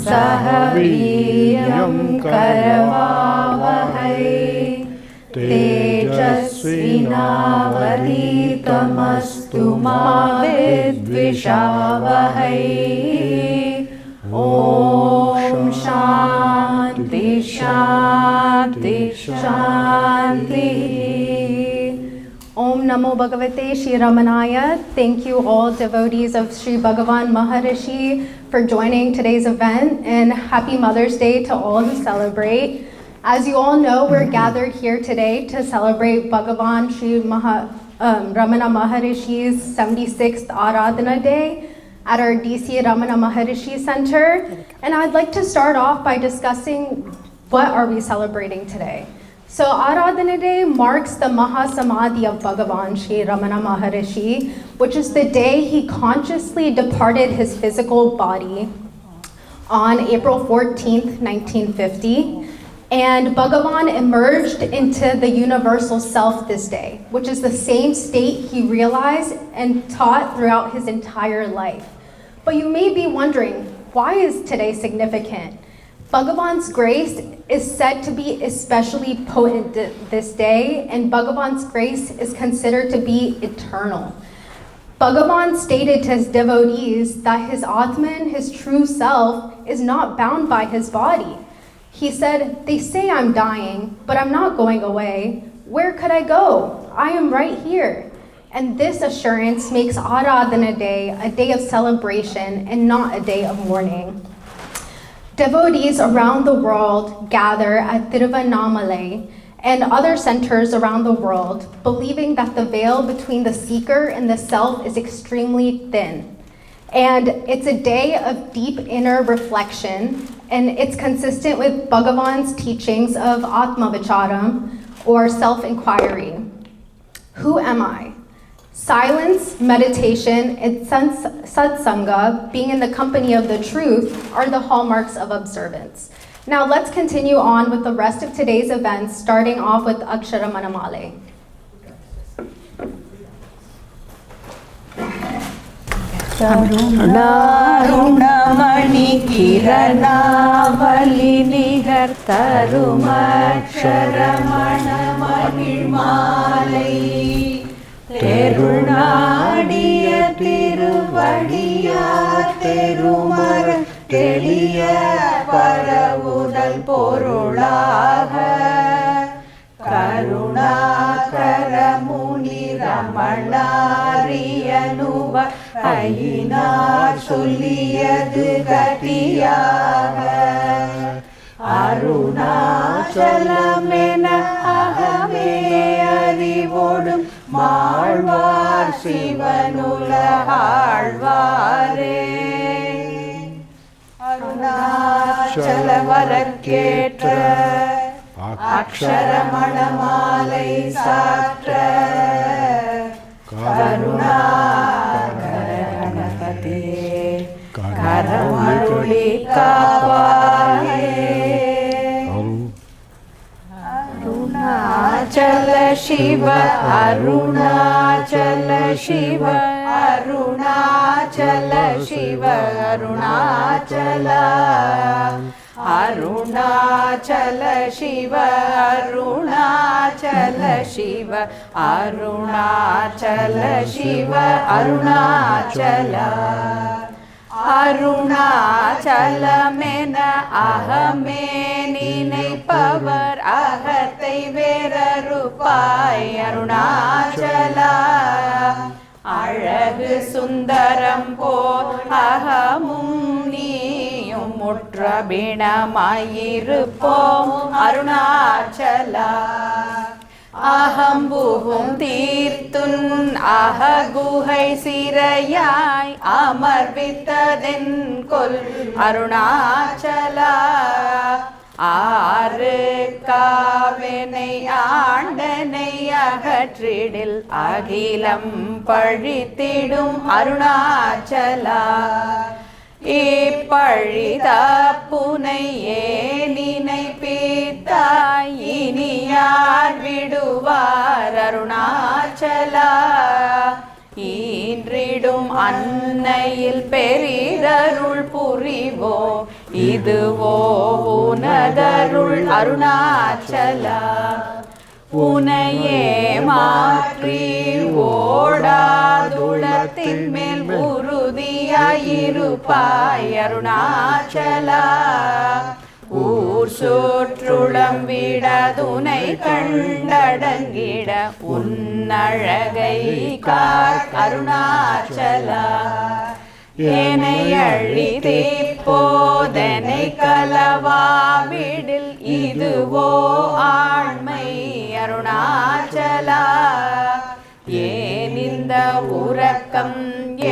सह वीर्यं करवावहै तेजस्विनावधीतमस्तु मा विद्विषावहै। ओम शांति शांति शांति। Om Namo Bhagavate Shri Ramanaya. Thank you all devotees of Sri Bhagavan Maharishi for joining today's event, and happy Mother's Day to all who celebrate. As you all know, we're gathered here today to celebrate Bhagavan Sri Ramana Maharishi's 76th Aradhana Day at our DC Ramana Maharishi Center. And I'd like to start off by discussing what are we celebrating today. So Aradhana Day marks the Mahasamadhi of Bhagavan Sri Ramana Maharishi, which is the day he consciously departed his physical body on April 14th, 1950. And Bhagavan emerged into the universal self this day, which is the same state he realized and taught throughout his entire life. But you may be wondering, why is today significant? Bhagavan's grace is said to be especially potent this day, and Bhagavan's grace is considered to be eternal. Bhagavan stated to his devotees that his Atman, his true self, is not bound by his body. He said, "They say I'm dying, but I'm not going away. Where could I go? I am right here." And this assurance makes Aradhana Day a day of celebration and not a day of mourning. Devotees around the world gather at Tiruvannamalai and other centers around the world, believing that the veil between the seeker and the self is extremely thin. And it's a day of deep inner reflection, and it's consistent with Bhagavan's teachings of Atmavicharam, or self-inquiry. Who am I? Silence, meditation, and satsanga, being in the company of the truth, are the hallmarks of observance. Now let's continue on with the rest of today's events, starting off with Akshara Manamale. Karunamani Kiranavali Nigar Tarumakshara Manamale தெருநாடிய திருவடியா தெருமர தெளிய பரவுதல் பொருளாக கருணாகர முனி ரமணாரியனுவ ஐனார் சொல்லியது கதியாக அருணாச்சலமென அகமே அறிவோடும் மாழ்வார் சிவனுலகாழ்வாரே அருணாச்சலவரக்கேற்ற அக்ஷரமணமாலை சாற்ற கருணாகணபதியே கரமருளி காவாயே. அருணாச்சல சிவ அருணாச்சல சிவ அருணாச்சல சிவ அருணாச்சல அருணாச்சல சிவ அருணாச்சல சிவ அருணாச்சல சிவ அருணாச்சல அருணாச்சலமென அகமே நினைப்பவர் அகத்தை வேறறுப்பாய் அருணாச்சலா அழகு சுந்தரம் போல் அகமும் நீயும் முற்றபிணமாயிருப்போம் அருணாச்சலா அகம்புகும் தீர்த்துன் அககுகை சிறையாய் அமர்வித்ததென் கொல் அருணாச்சலா ஆறு காவினை ஆண்டனை அகற்றிடில் அகிலம் பழித்திடும் அருணாச்சலா இப்பழிதப்புனை ஏனினை பீத்தாய் இனியார் விடுவார் அருணாச்சலா ஈன்றிடும் அன்னையில் பெரிதருள் புரிவோ இதுவோ உனதருள் அருணாச்சலா. உனையே மாற்றி ஓடாதுளத்தின் மேல் உறுதியாயிருப்பாய் அருணாச்சலா. ஊர் சுற்றுளம் விடதுனை கண்டடங்கிட உன்னழகை கார் அருணாச்சலா. ஏனை அழித்தே போதனை கலவாவிடில் இதுவோ ஆண்மை அருணாச்சலா. ஏன் இந்த உறக்கம்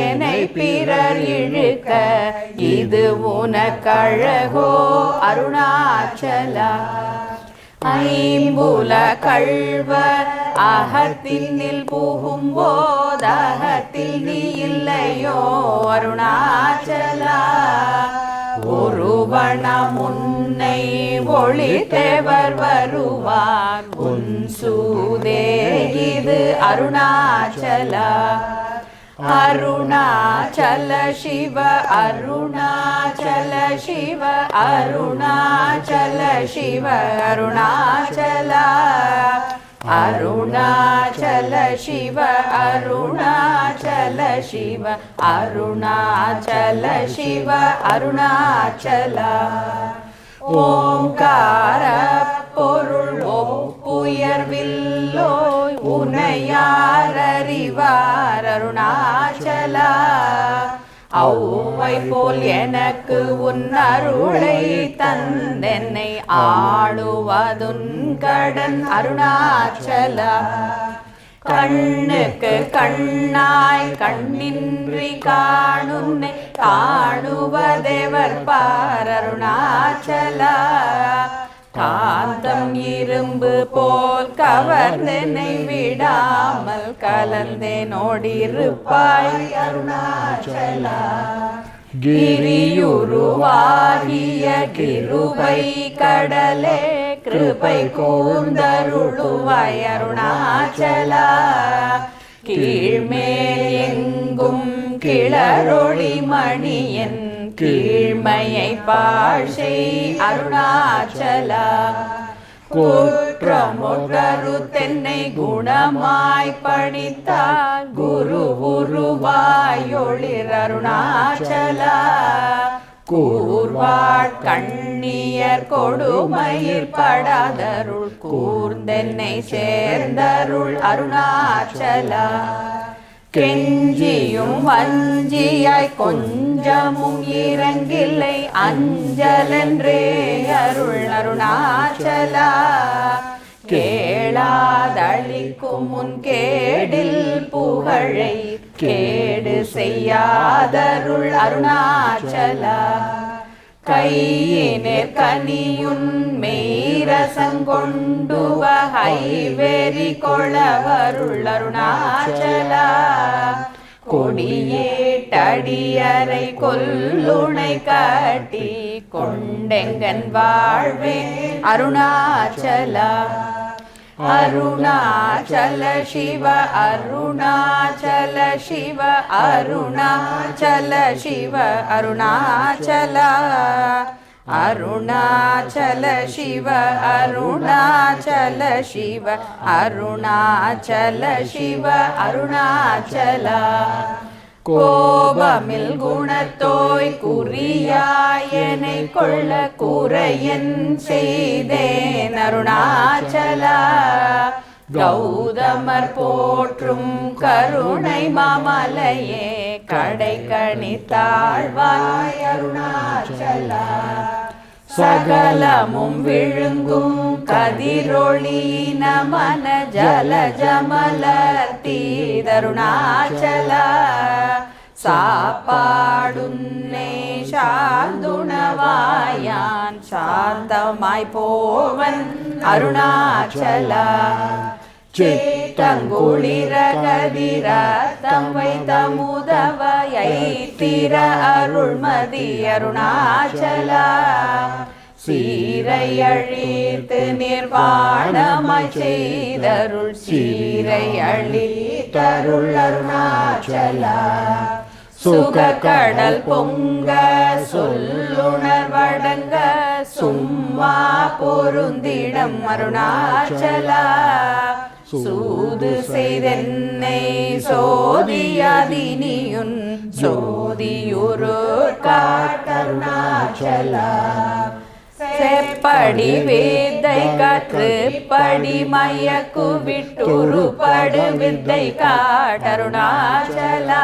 என்னை பிறர் இழுக்க இது உனக்கழகோ அருணாச்சலா. ஐம்புல கள்வர் அகத்தினில் புகும்போதகத்தில் நீ இல்லையோ அருணாச்சலா. ஒருவனம் உன்னை ஒளித்தேவர் வருவார் உன் சூதே இது அருணாச்சலா. அருணாச்சல சிவ அருணாச்சல சிவ அருணாச்சல சிவ அருணாச்சலா. அருணாச்சல சிவ அருணாச்சல சிவ அருணாச்சல சிவ அருணாச்சலா. ஓங்கார பொருள் ஒப்புயர்வில்லோய் உனையார் அறிவார் அருணாச்சலா. ஔவை போல் எனக்கு உன் அருளை தந்தென்னை ஆளுவதுன் கடன் அருணாச்சலா. கண்ணுக்கு கண்ணாய் கண்ணின்றி காணுன்னை காணுவதேவர் பார் அருணாச்சலா. காந்தம் இரும்பு போல் கவர்ந்தென்னை விடாமல் கலந்தே நோடிருப்பாய் அருணாச்சலா. கிரியுருவாகிய கிருபை கடலே கிருபை கூர்ந்தருளுவாய் அருணாச்சலா. கீழ்மேல் எங்கும் கிளரொளி மணியன் கீழ்மையை பாழ்சை அருணாச்சலா. குற்றமுற்றரு தென்னை குணமாய் படித்தால் குரு உருவாயொளிர் அருணாச்சலா. கூர்வாட் கண்ணியர் கொடுமயிர் படாதருள் கூர்ந்தென்னை சேர்ந்தருள் அருணாச்சலா. கெஞ்சியும் வஞ்சியாய் கொஞ்சமும் இறங்கில்லை அஞ்சலென்றே அருள் அருணாச்சலா. கேளாதளிக்கும் முன் கேடில் புகழை கேடு செய்யாதருள் அருணாச்சலா. கையினர் கனியுன் மெய்ரசங்கொண்டு வகை வெறி கொளவருள் அருணாச்சலா. கொடியேட்டடியரை கொல்லுணை காட்டி கொண்டெங்கன் வாழ்வே அருணாச்சலா. அருணாச்சல சிவ அருணாச்சல சிவ அருணாச்சல சிவ அருணாச்சலா. அருணாச்சல சிவ அருணாச்சல சிவ அருணாச்சல சிவ அருணாச்சலா. கோபமில் குணத்தோய் குறியாயனை கொள்ள குறையன் செய்தேன் அருணாச்சலா. கௌதமர் போற்றும் கருணை மாமலையே கடை கணித்தாழ்வாய் அருணாச்சலா. சகலமும் விழுங்கும் கதிரொளியின மன ஜல ஜமலர் தீதருணாச்சலா. சாப்பாடுன்னே சார்ந்துணவாயான் சாந்தமாய் போவன் அருணாச்சலா. சித்தங்குளிர கதிரத்தம் வைத்த முதவையை திர அருள்மதி அருணாச்சலா. சீரை அழித்து நிர்வாணமாய் செய்தருள் சீரை அழித்தருள் அருணாச்சலா. சுகக்கடல் பொங்க சொல்லுணர்வடங்க சும்மா பொருந்திடம் அருணாச்சலா சூது செய்தென்னை சோதியாதினியுன் சோதியுரு காட்டருணாச்சலா செப்படி வித்தை கற்று படி மயக்கு விட்டுருபடு வித்தை காட்டருணாச்சலா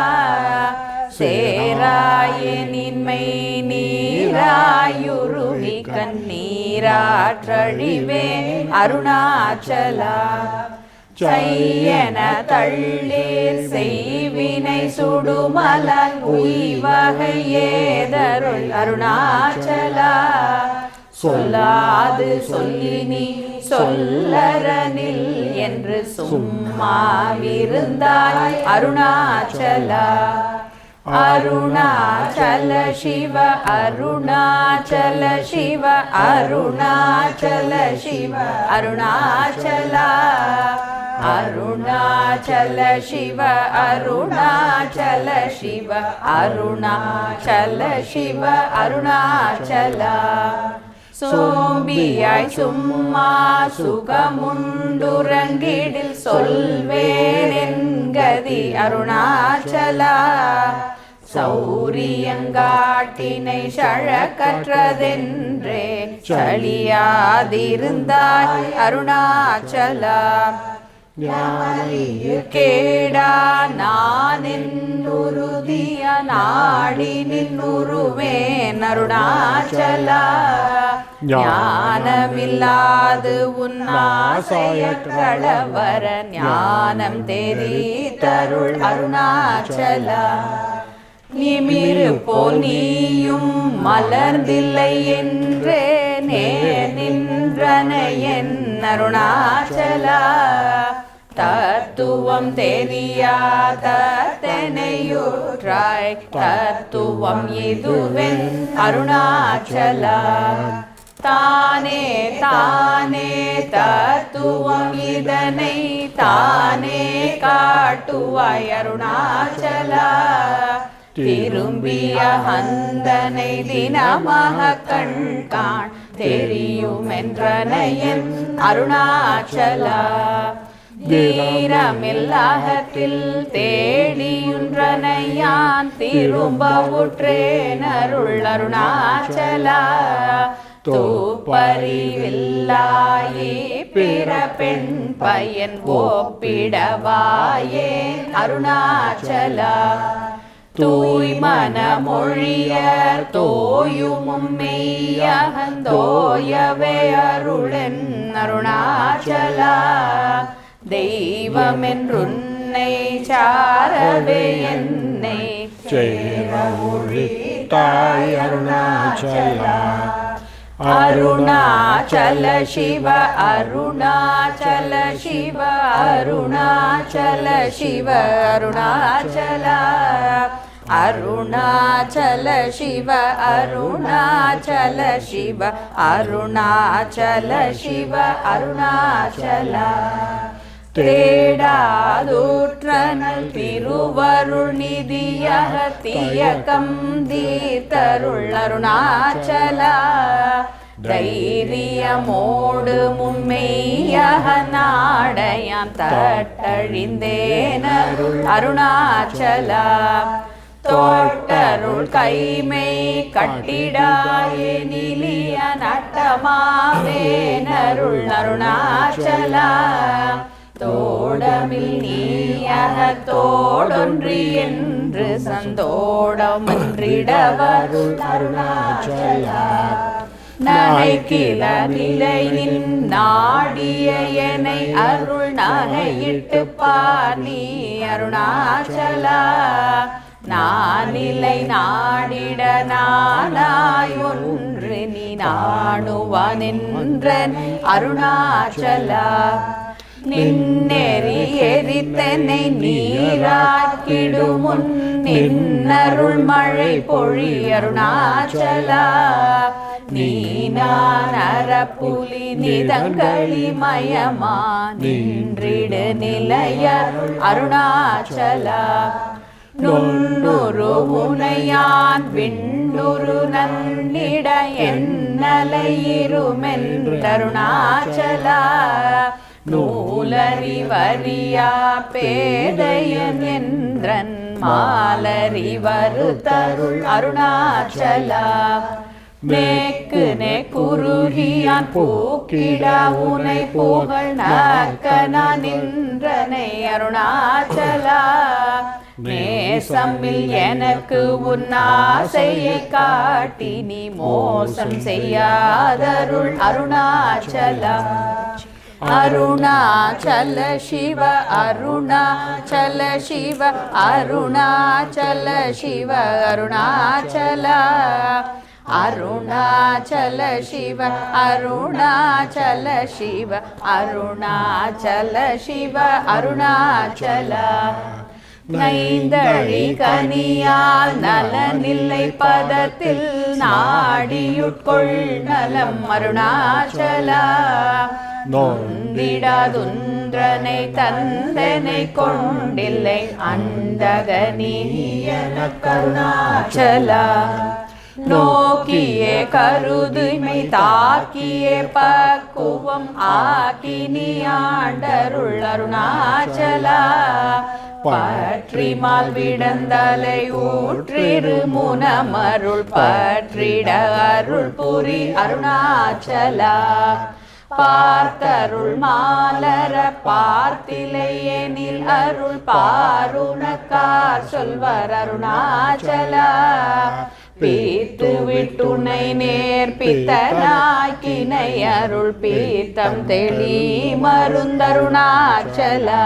சேராயனின்மை நீராயுருகி கண்ணீராற்றழிவே அருணாச்சலா செய்யன தள்ளீர் செய்வினை சுடுமலன் உய்வகை ஏதருள் அருணாச்சலா சொல்லாது சொல்லி நீ சொல்லரனில் என்று சும்மாவிருந்தாய் அருணாச்சலா அருணாச்சல சிவ அருணாச்சல சிவ அருணாச்சல சிவ அருணாச்சலா அருணாச்சல சிவ அருணாச்சல சிவ அருணாச்சல சிவ அருணாச்சலா சோம்பியாய் சும்மா சுகமுண்டுறங்கிடில் சொல்வேனென்கதி அருணாச்சலா சௌரியங்காட்டினை சழக்கற்றதென்றே சளியாதிருந்தாய் அருணாச்சலா கேடா நான் என்னுருதிய நாடி நின்னுருவேன் அருணாச்சலா ஞானமில்லாது உன்னாசையற்றளவர ஞானம் தெரிதருள் அருணாச்சலா நிமிரு போல் நீயும் மலர்ந்தில்லை என்றே நே நின்றனையன் அருணாச்சலா தத்துவம் தெரியாத தெனையுற்றாய் தத்துவம் இதுவென் அருணாச்சலா தானே தானே தத்துவம் இதனை தானே காட்டுவாய் அருணாச்சலா திரும்பிய ஹந்தனை தினமாக கண்காண் தெரியுமென்றனையன் அருணாச்சலா தீரமில்லாகத்தில் தேடியுன்றனையான் திரும்ப உற்றேனருள் அருணாச்சலா தூப்பறிவில்லாயே பிற பெண் பையன் ஓப்பிடவாயே அருணாச்சலா தூய் மனமொழியர் தோயுமும் மெய்யகந்தோயவே அருளென் அருணாச்சலா தெய்வமென்றுன்னை சாரவே என்னை சேரவுழித்தாய் அருணாச்சலா அருணாச்சல சிவ அருணாச்சல சிவ அருணாச்சல சிவ அருணாச்சலா அருணாச்சல சிவ அருணாச்சல சிவ அருணாச்சல சிவ அருணாச்சலா தேடாதூற்றனல் திருவருள் நிதியக தியக்கம் தீர்த்தருள் அருணாச்சலா தைரியமோடு மும்மெய்யக நாடயான் தட்டழிந்தேனருள் அருணாச்சலா தோட்டருள் கைமை கட்டிடாயே நிலிய நட்டமாவேனருள் அருணாச்சலா தோடமில் நீயக தோடொன்றி என்று சந்தோடமன்றிடவருள் அருணாச்சலா நகைக்கில நிலையின் நாடிய எனை அருள் நகையிட்டு பாணி அருணாச்சலா நானிலை நாடிட நானாய் ஒன்று நீ நாணுவானென்றன் அருணாச்சலா நின்னெறி எரித்தனை நீராக்கிடுமுன் நின்னருள் மழை பொழி அருணாச்சலா நீ நான் அறப்புலி நிதங்களி மயமா நின்றிடு நிலைய அருணாச்சலா நுண்ணுரு முனையான் விண்ணுரு நன்னிட என்னலையிருமென்றருணாச்சலா நூலறிவறியா பேதையன் என்றன் மாலறி வருத்தருள் அருணாச்சலா நேக்கு நெக்குருகியான் பூக்கிடா உனை புகழ் நக்கனா நின்றனை அருணாச்சலா நேசமில் எனக்கு உன் ஆசையை காட்டி நீ மோசம் செய்யாதருள் அருணாச்சலா அருணாச்சல சிவ அருணாச்சல சிவ அருணாச்சல சிவ அருணாச்சலா அருணாச்சல சிவ அருணாச்சல சிவ அருணாச்சல சிவ அருணாச்சலா நைந்தழி கனியால் நலனில்லை பதத்தில் நாடியுட்கொள் நலம் அருணாச்சலா நொந்திடாதுன்றனை தந்தனை கொண்டில்லை அந்தகனீயன கருணாச்சலா நோக்கியே கருதுமை தாக்கியே பக்குவம் ஆக்கினி ஆண்டருள் அருணாச்சலா பற்றிமால் விடந்தலை ஊற்றிரு முனமருள் பற்றிட அருள் புரி அருணாச்சலா பார்த்தருள் மாலர பார்த்திலை எனில் அருள் பாருணக்கார் சொல்வர் அருணாச்சலா பீத்து விட்டுனை நேர்பித்தனாக்கினை அருள் பீத்தம் தெளி மருந்தருணாச்சலா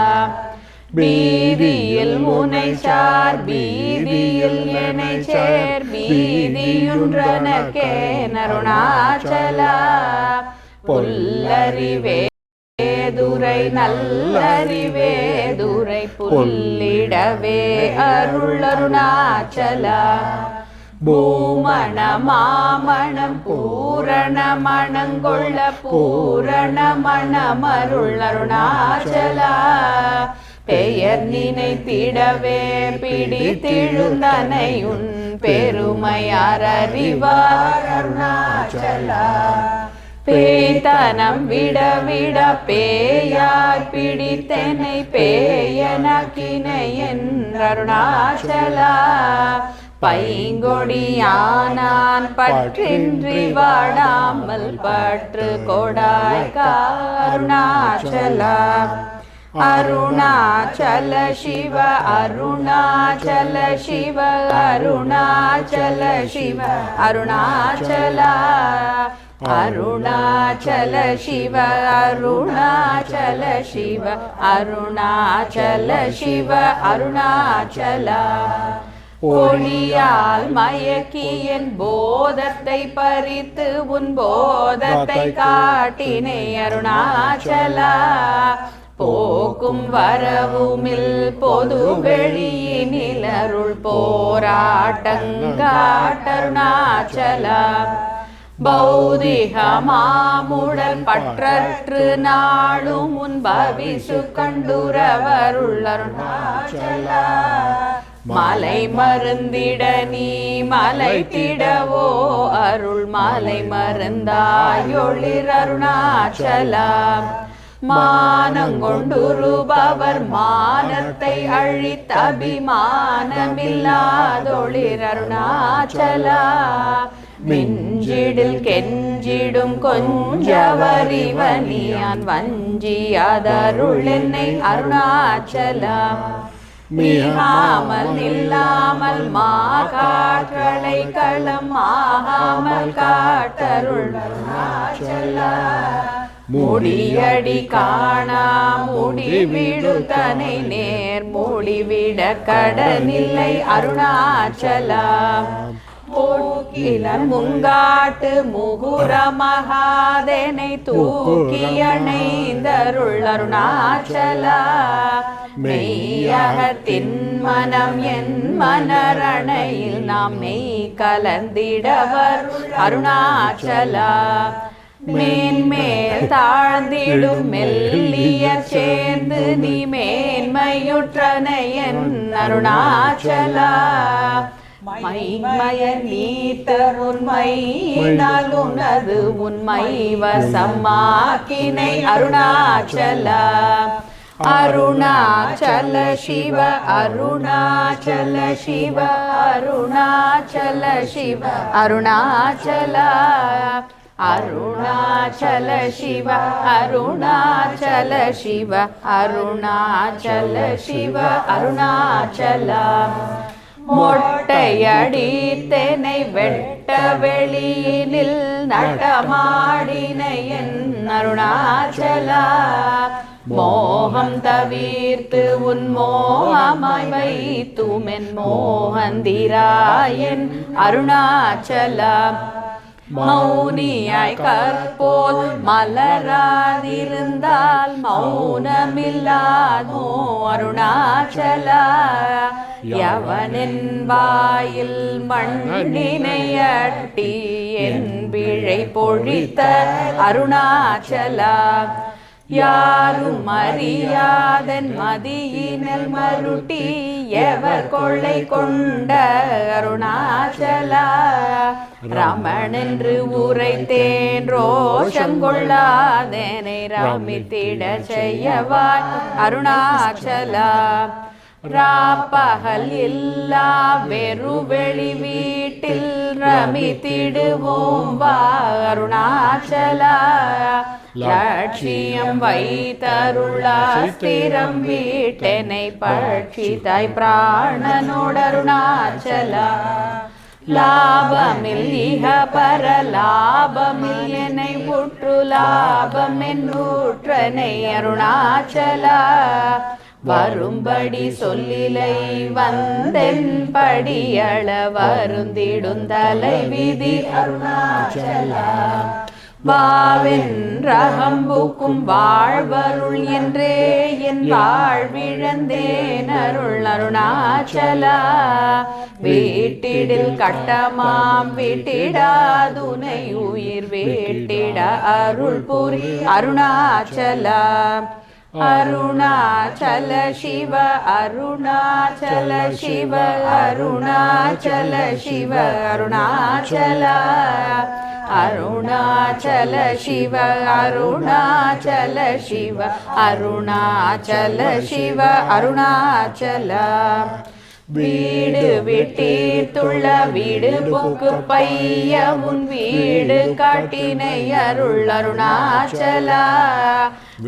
பீதியில் முனை சார் பீதியில் எனை சேர் பீதியுன்றனக்கே நருணாச்சலா புல்லறிவேதுரை நல்லறிவேதுரை புல்லிடவே அருள் அருணாச்சலா பூமண மாமணம் பூரண மணங்கொள்ள பூரண மணமருள் அருணாச்சலா பெயர் நினைத்திடவே பிடித்திழுந்தனை உன் பெருமையார் அறிவார் அருணாச்சலா பேய்தனம் விட விட பேயாய் பிடித்தனை பேயனக்கினை என்றருணாச்சலா பைங்கொடியானான் பற்றின்றி வாடாமல் பற்று கொடாய் அருணாச்சலா அருணாச்சல சிவ அருணாச்சல சிவ அருணாச்சல சிவ அருணாச்சலா அருணாச்சல சிவ அருணாச்சல சிவ அருணாச்சல சிவ அருணாச்சலா ஒளியால் மயக்கியன் போதத்தை பறித்து உன் போதத்தை காட்டினை அருணாச்சலா போக்கும் வரவுமில் பொது வெளியினில் அருள் போராட்டங்காட்டருணாச்சலா பௌதிகமாமுடன் பற்றற்று நாளும் உன் பவிசு கண்டுரவருள் அருணாச்சலா மலை மருந்திட நீ மலை திடவோ அருள் மலை மருந்தாயொளிர் அருணாச்சலா மானங்கொண்டுருபவர் மானத்தை அழித்த அபிமானமில்லாதொளிர் அருணாச்சலா மிஞ்சிடில் கெஞ்சிடும் கொஞ்சவரிவனியான் வஞ்சியாதருள் என்னை அருணாச்சலா மிகாமல் நில்லாமல் மாகாற்றலை களம் ஆகாமல் காட்டருள் அருணாச்சலா முடியடி காணா முடிவிடுதனை நேர் மூடிவிட கடனில்லை அருணாச்சலா போக்கிலன் முங்காட்டு முகுர மகாதேனை தூக்கி அணைந்தருள் அருணாச்சலா மெய்யகத்தின் மனம் என் மனரணையில் நாம் மெய் கலந்திடவர் அருணாச்சலா மேன்மேல் தாழ்ந்திடும் மெல்லிய சேர்ந்து நீ மேன்மையுற்றனையன் அருணாச்சலா. மைமய நீத்த உண்மையினால் உனது உண்மை வசமாக்கினை அருணாச்சலா. அருணாச்சல சிவ அருணாச்சல சிவ அருணாச்சல சிவ அருணாச்சலா. அருணாச்சல சிவ அருணாச்சல சிவ அருணாச்சல சிவ அருணாச்சலா. மொட்டையடித்தனை வெட்ட வெளியினில் நடமாடினையன் அருணாச்சலா. மோகம் தவிர்த்து உன் மோகமாய் வைத்துமென் மோகந்திராயன் அருணாச்சலா. மௌனியாய் கற்போல் மலராதிருந்தால் மௌனமில்லாதோ அருணாச்சலா. யவனின் வாயில் மண்ணினையட்டி என் பிழை பொழித்த அருணாச்சலா. யாரும் அறியாதன் மதியினல் மருட்டி எவர் கொள்ளை கொண்ட அருணாச்சலா. ரமணென்று உரைத்தேன் ரோஷங்கொள்ளாதேனை ரமித்திட செய்யவாய் அருணாச்சலா. ராப்பகல் இல்லா வெறுவெளி வீட்டில் ரமித்திடுவோம் வா அருணாச்சலா. லட்சியம் வைத்தருளாஸ்திரம் வீட்டெனை பட்சித்தாய் பிராணனோடு அருணாச்சலா. லாபமில் இக பர லாபமில் என்னை உற்று லாபம் என்னூற்றனை அருணாச்சலா. வரும்படி சொல்லிலை வந்தென் படியள வருந்திடும் தலை விதி அருணாச்சலா. வாவென்றகம்புக்கும் வாழ்வருள் என்றே என் வாழ்விழந்தேன் அருள் அருணாச்சலா. வீட்டிடில் கட்டமாம் வீட்டிடாதுனை உயிர் வேட்டிட அருள் புரி அருணாச்சலா. அருணாச்சல சிவ அருணாச்சல சிவ அருணாச்சல சிவ அருணாச்சலா. அருணாச்சல சிவ அருணாச்சல சிவ அருணாச்சல சிவ அருணாச்சலா. வீடு விட்டீர்த்துள்ள வீடு புக்கு பைய உன் வீடு காட்டினை அருள் அருணாச்சலா.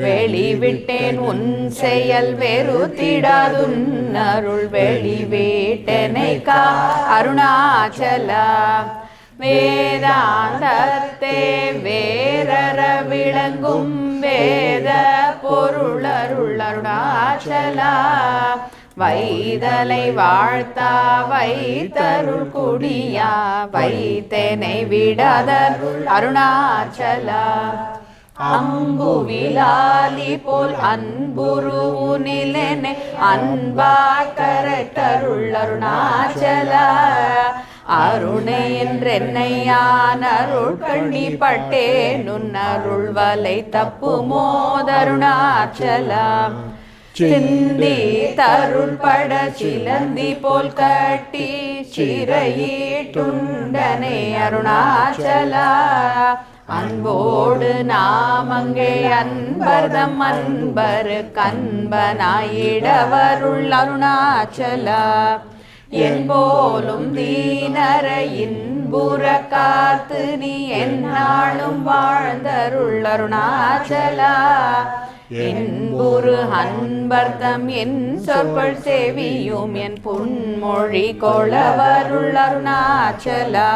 வெளிவிட்டேன் உன் செயல் வெறுத்திடாதுன் அருள் வெளிவிட்டனை கா அருணாச்சலா. வேதாந்தத்தே வேரற விளங்கும் வேத பொருளருள் அருணாச்சலா. வைதலை வாழ்த்தா வைத்தருள் குடியா வைத்தேனை விடாதருள் அருணாச்சலா. அம்புவிலாலி போல் அன்புருவுனிலெனை அன்பாய் கரைத்தருள் அருணாச்சலா. அருணை என்றென்னையான் அருள் கண்டிப்பட்டேன் நுண்ணருள் வலை தப்பு மோதருணாச்சலா. சிந்தி தருள் பட சிலந்தி போல் கட்டி சிறையீட்டுண்டனே அருணாச்சலா. அன்போடு நாமங்கே அன்பர்தம் அன்பரு கண்பனாயிடவருள் அருணாச்சலா. என்போலும் தீனர இன்புற காத்து நீ எந்நாளும் வாழ்ந்தருள் அருணாச்சலா. என்புரு அன்பர்தம் என் சொற்கள் செவியும் என் புன்மொழி கொளவருள் அருணாச்சலா.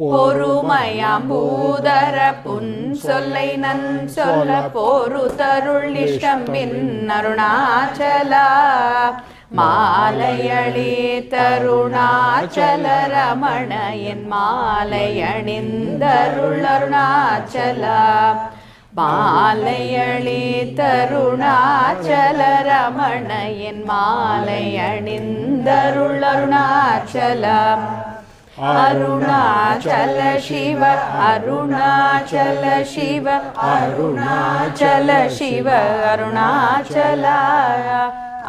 பொறுமையாம் பூதர புன் சொல்லை நன் சொல்ல பொறு தருள் இஷ்டம் பின் அருணாச்சலா. மாலையளி தருணாச்சல ரமண என் மாலை அணிந்தருள் அருணாச்சலா. மாலையளி தருணாச்சல ரமண என் மாலை அணிந்தருள் அருணாச்சலா. அருணாச்சல சிவ அருணாச்சல சிவ அருணாச்சல சிவ அருணாச்சல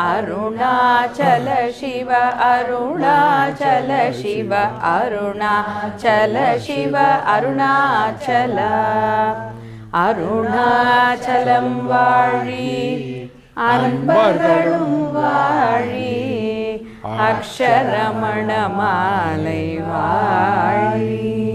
அருணாச்சல சிவ அருணாச்சல சிவ அருணாச்சல சிவ அருணாச்சல அருணாச்சலம் வாழி அன்பர்களும் வாழி அக்ஷரமண மாலை வாழி.